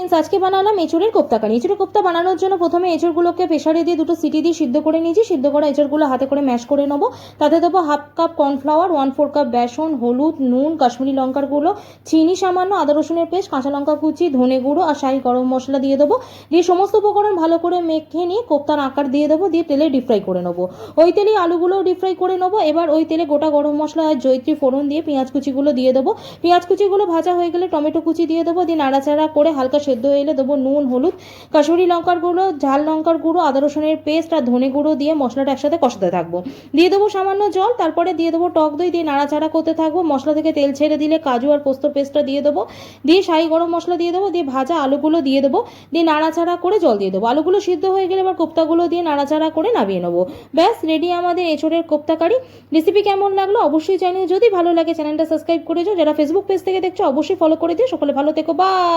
আজকে বানালাম এঁচড়ের কোপ্তা কারি। এঁচড়ের কোপ্তা বানানোর জন্য প্রথমে এঁচড়গুলোকে প্রেসারে দিয়ে দুটো সিটি দিয়ে সিদ্ধ করে নিয়েছি। সিদ্ধ করা এঁচড়গুলো হাতে করে ম্যাশ করে নেবো। তাতে দেবো 1/2 কাপ কর্নফ্লাওয়ার, 1/4 কাপ বেসন, হলুদ, নুন, কাশ্মীরি লঙ্কার গুঁড়ো, চিনি সামান্য, আদা রসুনের পেস্ট, কাঁচা লঙ্কা কুচি, ধনে গুঁড়ো আর শাহি গরম মশলা দিয়ে দেবো। দিয়ে সমস্ত উপকরণ ভালো করে মেখে নিয়ে কোপ্তার আকার দিয়ে দেবো, দিয়ে তেলে ডিপ ফ্রাই করে নেবো। ওই তেলেই আলুগুলোও ডিপ ফ্রাই করে নেবো। এবার ওই তেলে গোটা গরম মশলা আর জয়িত্রী ফোড়ন দিয়ে পেঁয়াজ কুচিগুলো দিয়ে দেবো। পেঁয়াজ কুচিগুলো ভাজা হয়ে গেলে টমেটো কুচি দিয়ে দেবো। দিয়ে নাড়াচাড়া করে হালকা সেদ্ধ হয়ে এলে দেবো নুন, হলুদ, কাশ্মীরি লঙ্কার গুঁড়ো, ঝাল লঙ্কার গুঁড়ো, আদা রসুনের পেস্ট আর ধনে গুঁড়ো দিয়ে মশলাটা একসাথে কষাতে থাকবো। দিয়ে দেবো সামান্য জল, তারপরে দিয়ে দেবো টক দই, দিয়ে নাড়াচাড়া করতে থাকবো। মশলা থেকে তেল ছেড়ে দিলে কাজু আর পোস্ত পেস্টটা দিয়ে দেবো। দিয়ে শাহি গরম মশলা দিয়ে দেবো। দিয়ে ভাজা আলুগুলো দিয়ে দেবো। দিয়ে নাড়াচাড়া করে জল দিয়ে দেবো। আলুগুলো সিদ্ধ হয়ে গেলে এবার কোপ্তাগুলো দিয়ে নাড়াচাড়া করে নামিয়ে নেবো। ব্যাস রেডি আমাদের এঁচড়ের কোপ্তা কারি। রেসিপি কেমন লাগলো অবশ্যই জানিও। যদি ভালো লাগে চ্যানেলটা সাবস্ক্রাইব করে যাও। যারা ফেসবুক পেজ থেকে দেখছো অবশ্যই ফলো করে দিও। সকলে ভালো থেকো, বাই।